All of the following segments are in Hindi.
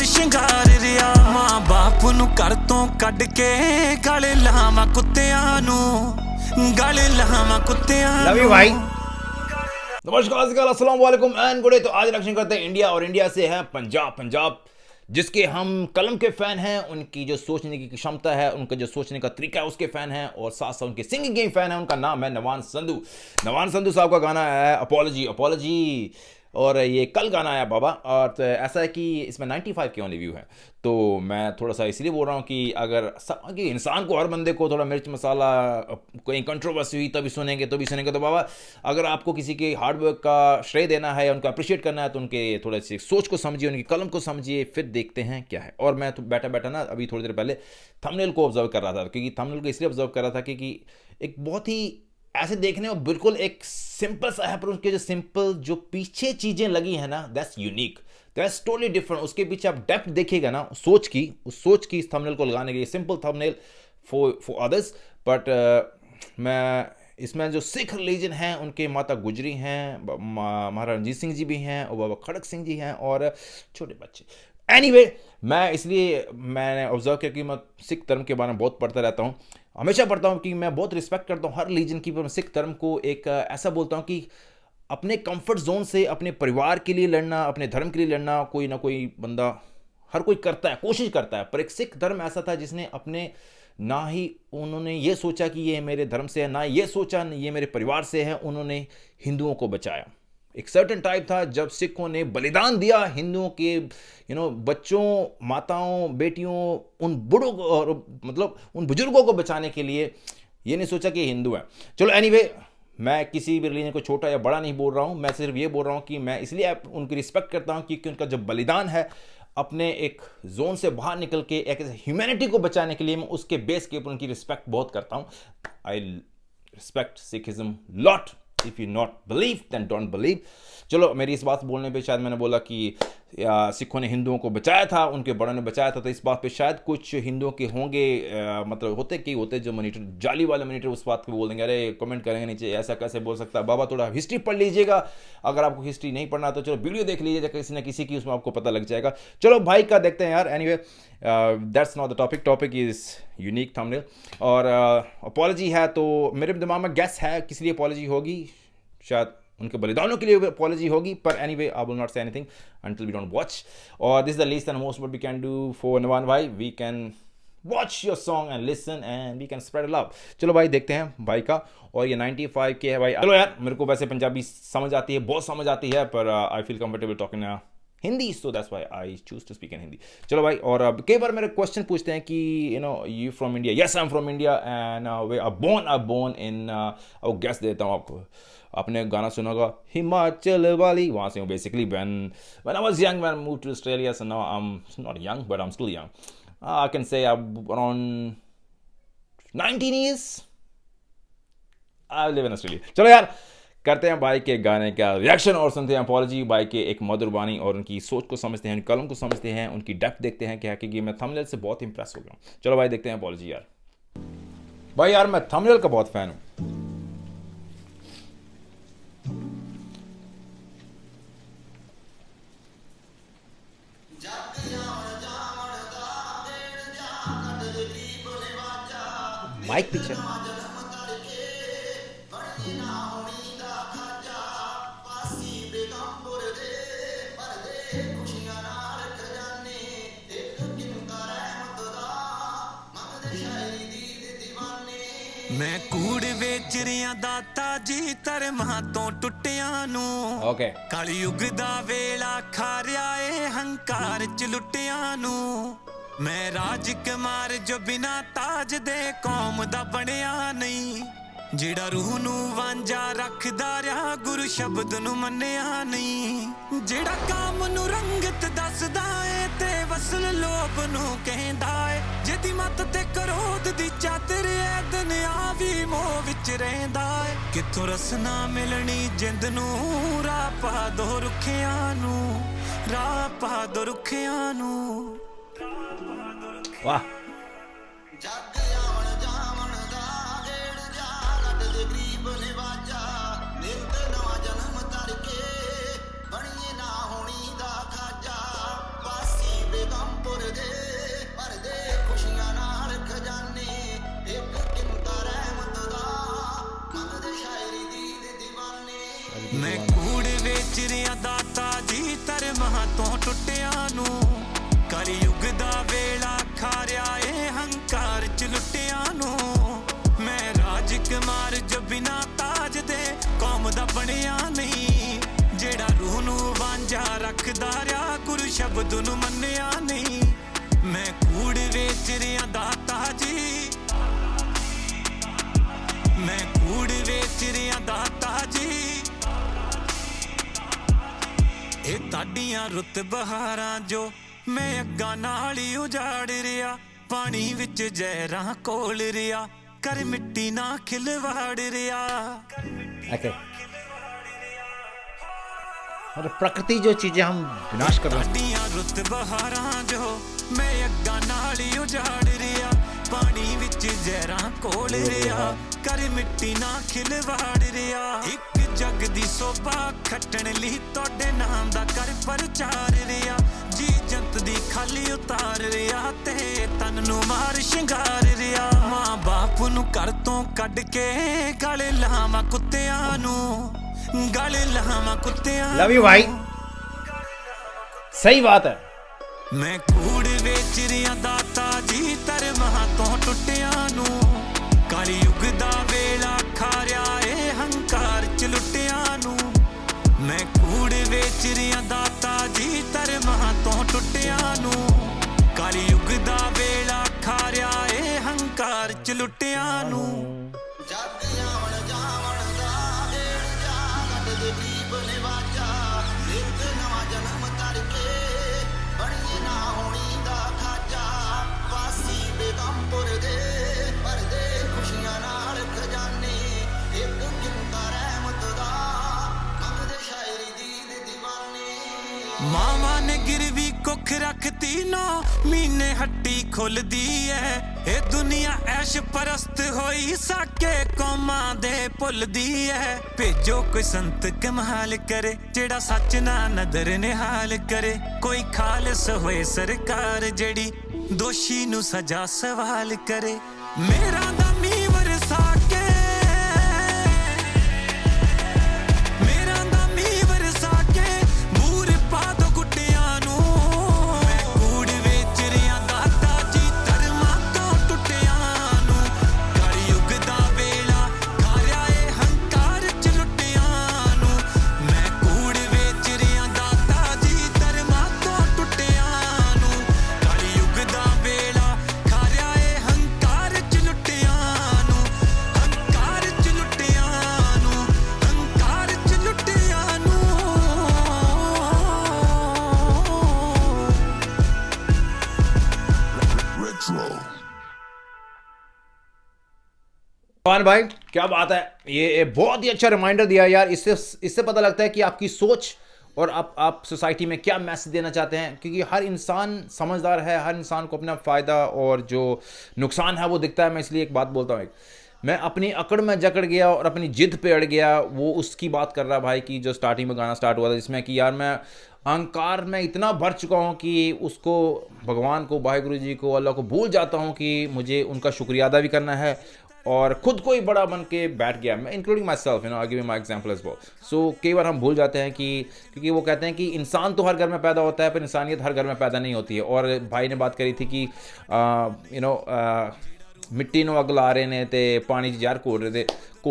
हार शिंगार रिया मां बाप नू घर तो कढ के गले लावां कुत्तियां नू गले लावां कुत्तियां लव यू भाई। नमस्कार अस्सलाम वालेकुम एंड गुड डे। तो आज रिएक्शन करते हैं इंडिया और इंडिया से है पंजाब जिसके हम कलम के फैन हैं, उनकी जो सोचने की क्षमता है, उनका जो सोचने का तरीका है उसके फैन हैं, और साथ साथ उनके सिंगिंग के फैन है। उनका नाम है नवान संधू साहब का गाना है अपॉलजी और ये कल गाना आया बाबा। और तो ऐसा है कि इसमें 95 के ओनली व्यू है, तो मैं थोड़ा सा इसलिए बोल रहा हूँ कि अगर कि इंसान को, हर बंदे को थोड़ा मिर्च मसाला, कोई कंट्रोवर्सी हुई तभी सुनेंगे तो बाबा अगर आपको किसी के हार्डवर्क का श्रेय देना है, उनको अप्रिशिएट करना है, तो उनके थोड़े सी सोच को समझिए, उनकी कलम को समझिए, फिर देखते हैं क्या है। और मैं तो बैठा ना अभी थोड़ी देर पहले थंबनेल को ऑब्जर्व कर रहा था, क्योंकि थंबनेल को इसलिए ऑब्जर्व कर रहा था क्योंकि एक बहुत ही ऐसे देखने में बिल्कुल एक सिंपल सा है, पर उसके जो सिंपल जो पीछे चीजें लगी है ना, that's unique, that's totally different. उसके पीछे आप डेप्थ देखिएगा ना, उस सोच की इस थंबनेल को लगाने के लिए, simple thumbnail for others. But मैं इसमें जो सिख रिलीजन है, उनके माता गुजरी हैं, महाराज रणजीत सिंह जी भी हैं, और बाबा खड़क सिंह जी हैं, और छोटे बच्चे। एनीवे, मैं इसलिए मैंने ऑब्जर्व किया कि मैं सिख धर्म के बारे में बहुत पढ़ता रहता हूँ, हमेशा पढ़ता हूँ कि मैं बहुत रिस्पेक्ट करता हूँ हर रिलीजन की, पर सिख धर्म को एक ऐसा बोलता हूँ कि अपने कंफर्ट जोन से अपने परिवार के लिए लड़ना, अपने धर्म के लिए लड़ना, कोई ना कोई बंदा, हर कोई करता है, कोशिश करता है। पर एक सिख धर्म ऐसा था जिसने अपने, ना ही उन्होंने ये सोचा कि ये मेरे धर्म से है, ना ये सोचा ये मेरे परिवार से है, उन्होंने हिंदुओं को बचाया। एक सर्टन टाइप था जब सिखों ने बलिदान दिया हिंदुओं के बच्चों, माताओं, बेटियों, उन बूढ़ों को, और मतलब उन बुजुर्गों को बचाने के लिए। ये नहीं सोचा कि हिंदू है। चलो एनीवे, मैं किसी भी रिलीजन को छोटा या बड़ा नहीं बोल रहा हूँ, मैं सिर्फ ये बोल रहा हूँ कि मैं इसलिए उनकी रिस्पेक्ट करता हूँ क्योंकि उनका जब बलिदान है अपने एक जोन से बाहर निकल के एक ह्यूमैनिटी को बचाने के लिए, मैं उसके बेस के ऊपर उनकी रिस्पेक्ट बहुत करता हूँ। I respect Sikhism lot. If you not believe then don't believe. चलो, मेरी इस बात बोलने पे शायद मैंने बोला कि सिखों ने हिंदुओं को बचाया था, उनके बड़ों ने बचाया था, तो इस बात पे शायद कुछ हिंदुओं के होंगे, मतलब होते जो मॉनिटर, जाली वाले मॉनिटर, उस बात को बोल देंगे, अरे कमेंट करेंगे नीचे, ऐसा कैसे बोल सकता है बाबा, थोड़ा हिस्ट्री पढ़ लीजिएगा। अगर आपको हिस्ट्री नहीं पढ़ना तो चलो वीडियो देख लीजिएगा किसी न किसी की, उसमें आपको पता लग जाएगा। चलो भाई का देखते हैं यार। Anyway, that's not the topic is unique thumbnail. और अपॉलजी है, तो मेरे दिमाग में गैस है किस लिए अपॉलजी होगी, शायद उनके बलिदानों के लिए अपॉलजी होगी, पर anyway I will not say anything until we don't watch. और this is the least and most what we can do for Navaan भाई। We can watch your song and listen and we can spread love. चलो भाई, देखते हैं भाई का। और ये 95 के है भाई। चलो यार, मेरे को वैसे पंजाबी समझ आती है, बहुत समझ आती है, पर I feel comfortable talking Hindi, so that's why I choose to speak in Hindi. चलो भाई, और कई बार मेरे क्वेश्चन पूछते हैं कि you from India. Yes, I am from India and we are born in, और गैस देता हूँ आपको, आपने गाना सुना होगा हिमाचल वाली, वहाँ से हूँ basically. when I was young, when I moved to Australia, so now I'm not young, but I'm still young. I can say I'm around 19 years. I live in Australia. चलो यार, करते हैं भाई के गाने का रिएक्शन और सुनते हैं अपॉलजी। भाई के एक मधुर वाणी और उनकी सोच को समझते हैं, उनकी कलम को समझते हैं, उनकी डेप्थ देखते हैं क्या, क्योंकि मैं थंबनेल से बहुत इंप्रेस हो गया हूँ। चलो भाई, देखते हैं अपॉलजी यार। भाई यार, मैं थंबनेल का बहुत फैन हूँ। माइक पीछे मैं कूड़ वेच रिया दाता जी धर्मां तो टुटियां नू। ओके, कलयुग दा वेला खा रिया ए हंकार च लुटियां नू। मैं राजकुमार जो बिना ताज दे कौम दा बनिया नहीं, ਜਿਹੜਾ रूह ਨੂੰ ਵਾਂਝਾ ਰੱਖਦਾ ਰਿਹਾ ਗੁਰੂ ਸ਼ਬਦ ਨੂੰ ਮੰਨਿਆ ਨਹੀਂ। ਜਿਹੜਾ ਕਾਮ ਨੂੰ ਰੰਗਤ ਦੱਸਦਾ ਏ ਤੇ ਵਸਲ ਲੋਭ ਨੂੰ ਕਹਿੰਦਾ ਏ। ਜਿਹਦੀ ਮੱਤ ਤੇ ਕਰੋਧ ਦੀ ਚਾਦਰ ਏ ਦੁਨੀਆ ਵੀ ਮੋਹ ਵਿੱਚ ਰਹਿੰਦਾ ਏ। ਕਿੱਥੋਂ ਰਸਨਾ ਮਿਲਣੀ ਜਿੰਦ ਨੂੰ ਰਾਹ ਪਾ ਦੋ ਰੁੱਖਿਆਂ ਨੂੰ, ਰਾਹ ਪਾ ਦੋ ਰੁੱਖਿਆਂ ਨੂੰ। ਵਾਹ, ਟੁੱਟਿਆਂ ਨੂੰ ਕਲਯੁਗ ਦਾ ਵੇਲਾ ਖਾਰਿਆ ਏ ਹੰਕਾਰ ਚ ਲੁੱਟਿਆਂ ਨੂੰ ਮੈਂ ਰਾਜਕੁਮਾਰ ਜੋ ਬਿਨਾ ਤਾਜ ਦੇ ਕੌਮ ਦਾ ਬਣਿਆ ਨਹੀਂ ਜਿਹੜਾ ਰੂਹ ਨੂੰ ਵਾਂਝਾ ਰੱਖਦਾ ਰਿਹਾ ਗੁਰੂ ਸ਼ਬਦ ਨੂੰ ਮੰਨਿਆ ਨਹੀਂ ਮੈਂ ਕੂੜ ਵੇਚ ਰਿਆਂ ਦਾਤਾ ਜੀ ਮੈਂ ਕੂੜ ਵੇਚ ਰਿਆਂ ਦਾਤਾ ਜੀ ਇਹ ਤੁਹਾਡੀਆਂ ਰੁੱਤ ਬਹਾਰਾਂ ਜੋ ਮੈਂ ਅੱਗਾ ਨਾਲ ਹੀ ਉਜਾੜ ਰਿਆ ਪਾਣੀ ਵਿੱਚ ਜ਼ਹਿਰਾਂ ਕੋਲ ਰਿਆ ਕਰ ਮਿੱਟੀ ਨਾ ਖਿਲਵਾੜ ਰਿਆ Okay. और प्रकृति जो चीजें हम विनाश कर रहे हैं ਤੁਹਾਡੀਆਂ ਰੁੱਤ ਬਹਾਰਾਂ ਜੋ ਮੈਂ ਅੱਗਾ ਨਾਲ ਹੀ ਉਜਾੜ ਰਿਆ ਪਾਣੀ ਵਿੱਚ ਜ਼ਹਿਰਾਂ ਕੋਲ ਰਿਆ ਕਰ ਮਿੱਟੀ ਨਾ ਖਿਲਵਾੜ ਰਿਆ ਇੱਕ ਜੱਗ ਦੀ ਸੋਭਾ ਖੱਟਣ ਲਈ ਤੁਹਾਡੇ ਨਾਮ ਦਾ ਕਰ ਪ੍ਰਚਾਰ ਰਿਆ ਜੀ ਜੰਤ ਦੀ ਖਾਲੀ ਉਤਾਰ ਰਿਆ ਤੇ ਤਨ ਨੂੰ ਮਾਰ ਸ਼ਿੰਗਾਰ ਰਿਆ ਮਾਂ ਬਾਪ ਨੂੰ ਘਰ ਤੋਂ ਕੱਢ ਕੇ ਗਲੇ ਲਾਵਾਂ ਕੁੱਤਿਆਂ ਨੂੰ ਗਲੇ ਲਾਵਾਂ ਕੁੱਤਿਆਂ लव यू भाई सही बात है ਮੈਂ ਕੂੜ ਵੇਚ ਰਿਆਂ ਦਾਤਾ ਜੀ ਧਰਮਾਂ ਤੋਂ ਟੁੱਟਿਆਂ ਨੂੰ ਕਲਯੁਗ ਦਾ ਵੇਲਾ ਖਾਰਿਆ ਏ ਹੰਕਾਰ ਚ ਲੁੱਟਿਆਂ ਨੂੰ ਮੈਂ ਕੂੜ ਵੇਚ ਰਿਆਂ ਦਾਤਾ ਜੀ ਧਰਮਾਂ ਤੋਂ ਟੁੱਟਿਆਂ ਨੂੰ ਕਲਯੁਗ ਦਾ ਵੇਲਾ ਖਾਰਿਆ ਏ ਹੰਕਾਰ ਚ ਲੁੱਟਿਆਂ ਨੂੰ ਮਾਵਾਂ ਨੇ ਗਿਰਵੀ ਕੁੱਖ ਰੱਖਤੀ ਨੋ ਮਹੀਨੇ ਹੱਟੀ ਖੁੱਲਦੀ ਐ ਇਹ ਦੁਨੀਆ ਐਸ਼ ਪਰਸਤ ਹੋਈ ਸਾਕੇ ਕੌਮਾਂ ਦੇ ਭੁੱਲਦੀ ਐ ਭੇਜੋ ਕੋਈ ਸੰਤ ਕਮਾਲ ਕਰੇ ਜਿਹੜਾ ਸੱਚ ਨਾ ਨਦਰ ਨਿਹਾਲ ਕਰੇ ਕੋਈ ਖਾਲਸ ਹੋਏ ਸਰਕਾਰ ਜਿਹੜੀ ਦੋਸ਼ੀ ਨੂੰ ਸਜ਼ਾ ਸਵਾਲ ਕਰੇ ਮੇਰਾ ਦਾ ਮੀਂਹ ਵਰਸਾ ਕੇ पान भाई क्या बात है ये बहुत ही अच्छा रिमाइंडर दिया यार इससे पता लगता है कि आपकी सोच और आप सोसाइटी में क्या मैसेज देना चाहते हैं क्योंकि हर इंसान समझदार है हर इंसान को अपना फ़ायदा और जो नुकसान है वो दिखता है मैं इसलिए एक बात बोलता हूँ मैं अपनी अकड़ में जकड़ गया और अपनी जिद पे अड़ गया वो उसकी बात कर रहा भाई कि जो स्टार्टिंग में गाना स्टार्ट हुआ था जिसमें कि यार मैं अहंकार में इतना भर चुका हूँ कि उसको भगवान को वाहिगुरु जी को अल्लाह को भूल जाता हूँ कि मुझे उनका शुक्रिया अदा भी करना है और खुद को ही बड़ा बन के बैठ गया मैं including myself I give my example as well so कई बार हम भूल जाते हैं कि क्योंकि वो कहते हैं कि इंसान तो हर घर में पैदा होता है पर इंसानियत हर घर में पैदा नहीं होती है और भाई ने बात करी थी कि मिट्टी ਨੂੰ ਅੱਗ ਲਾ रहे ने ते पानी जार घोल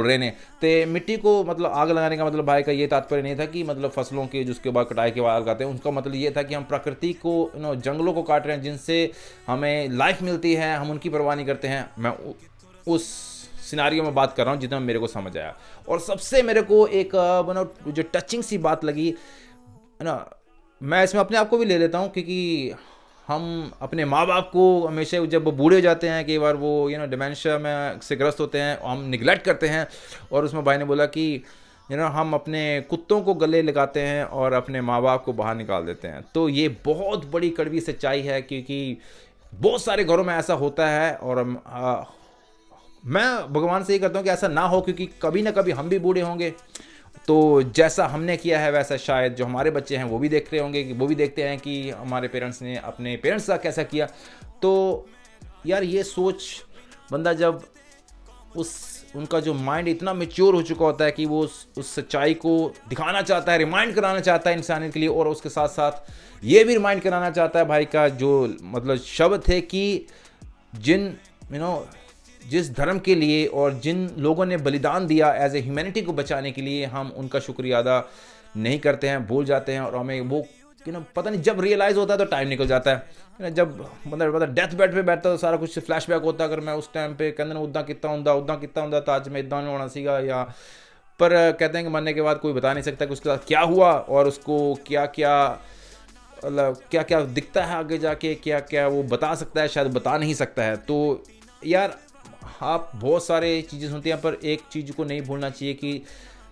रहे ने तो मिट्टी को मतलब आग लगाने का मतलब भाई का ये तात्पर्य नहीं था कि मतलब फसलों के जिसके बाद कटाई के बाद लगाते हैं उनका मतलब ये था कि हम प्रकृति को जंगलों को काट रहे हैं जिनसे हमें लाइफ मिलती है हम उनकी परवाह नहीं करते हैं मैं उस सिनारियो में बात कर रहा हूँ जितना मेरे को समझ आया और सबसे मेरे को एक जो टचिंग सी बात लगी है ना मैं इसमें अपने आप को भी ले लेता हूँ क्योंकि हम अपने माँ बाप को हमेशा जब वो बूढ़े हो जाते हैं कई बार वो डिमेंशिया में से ग्रस्त होते हैं हम निगलेक्ट करते हैं और उसमें भाई ने बोला कि हम अपने कुत्तों को गले लगाते हैं और अपने माँ बाप को बाहर निकाल देते हैं तो ये बहुत बड़ी कड़वी सच्चाई है क्योंकि बहुत सारे घरों में ऐसा होता है और मैं भगवान से ये करता हूँ कि ऐसा ना हो क्योंकि कभी ना कभी हम भी बूढ़े होंगे तो जैसा हमने किया है वैसा शायद जो हमारे बच्चे हैं वो भी देख रहे होंगे कि वो भी देखते हैं कि हमारे पेरेंट्स ने अपने पेरेंट्स का कैसा किया तो यार ये सोच बंदा जब उस उनका जो माइंड इतना मैच्योर हो चुका होता है कि वो उस सच्चाई को दिखाना चाहता है, रिमाइंड कराना चाहता है इंसानियत के लिए, और उसके साथ साथ ये भी रिमाइंड कराना चाहता है भाई का जो मतलब शब्द थे कि जिन जिस धर्म के लिए और जिन लोगों ने बलिदान दिया एज ए ह्यूमैनिटी को बचाने के लिए, हम उनका शुक्रिया अदा नहीं करते हैं, भूल जाते हैं। और हमें वो पता नहीं जब रियलाइज़ होता है तो टाइम निकल जाता है। जब मतलब डेथ बेड पे बैठता तो सारा कुछ फ्लैशबैक होता है, अगर मैं उस टाइम पे कहते ना उदा कितना होता तो आज मैं इदा नहीं होना सीगा, या पर कहते हैं कि मरने के बाद कोई बता नहीं सकता कि उसके साथ क्या हुआ और उसको क्या क्या मतलब क्या क्या दिखता है आगे जाके, क्या क्या वो बता सकता है, शायद बता नहीं सकता है। तो यार आप बहुत सारे चीज़ें सुनते हैं, पर एक चीज़ को नहीं भूलना चाहिए कि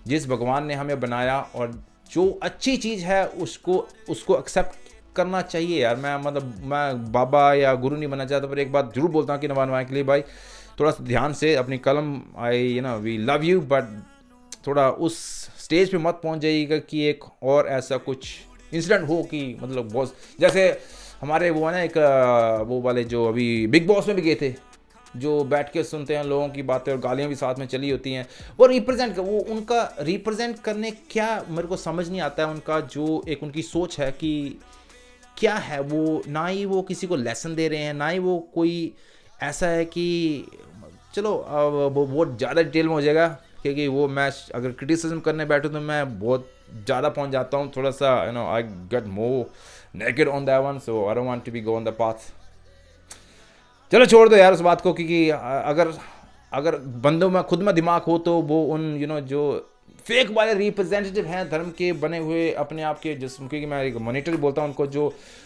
जिस भगवान ने हमें बनाया और जो अच्छी चीज़ है उसको एक्सेप्ट करना चाहिए यार। मैं बाबा या गुरु नहीं बनना चाहता, पर एक बात जरूर बोलता हूँ कि नवान के लिए भाई थोड़ा सा ध्यान से अपनी कलम, वी लव यू, बट थोड़ा उस स्टेज पे मत पहुँच जाइएगा कि एक और ऐसा कुछ इंसिडेंट हो कि मतलब बहुत, जैसे हमारे वो है ना एक वो वाले जो अभी बिग बॉस में भी गए थे, जो बैठ के सुनते हैं लोगों की बातें और गालियाँ भी साथ में चली होती हैं, वो उनका रिप्रेजेंट करने क्या मेरे को समझ नहीं आता है। उनका जो एक उनकी सोच है कि क्या है वो, ना ही वो किसी को लेसन दे रहे हैं, ना ही वो कोई ऐसा है कि चलो वो बहुत ज़्यादा डिटेल में हो जाएगा, क्योंकि वो मैं अगर क्रिटिसिज्म करने बैठूँ तो मैं बहुत ज़्यादा पहुँच जाता हूँ, थोड़ा सा I get more naked on that one, so I don't want to be go on the path. चलो छोड़ दो यार उस बात को, क्योंकि अगर बंदों में खुद में दिमाग हो तो वो उन जो फेक वाले रिप्रेजेंटेटिव हैं धर्म के बने हुए अपने आप के, जिसम क्योंकि मैं एक मॉनिटर बोलता हूँ उनको,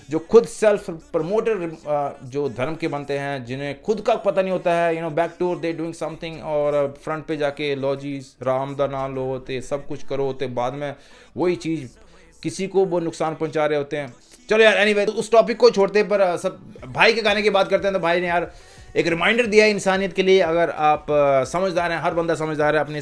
जो खुद सेल्फ प्रमोटर जो धर्म के बनते हैं, जिन्हें खुद का पता नहीं होता है, back door they doing something, और फ्रंट पे जाके लो जी राम दा नाम लो होते, सब कुछ करो होते, बाद में वही चीज़ किसी को वो नुकसान पहुंचा रहे होते हैं। चलो यार एनीवे उस टॉपिक को छोड़ते पर सब भाई के गाने की बात करते हैं। तो भाई ने यार एक रिमाइंडर दिया है इंसानियत के लिए, अगर आप समझदार हैं, हर बंदा समझदार है, अपनी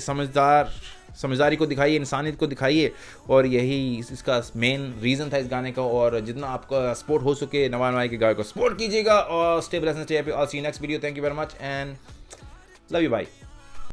समझदारी को दिखाइए, इंसानियत को दिखाइए, और यही इसका मेन रीज़न था इस गाने का। और जितना आपका सपोर्ट हो सके नवान भाई के गाने को सपोर्ट कीजिएगा, और stay blessed, stay happy, all see next video, thank you very much and love you भाई।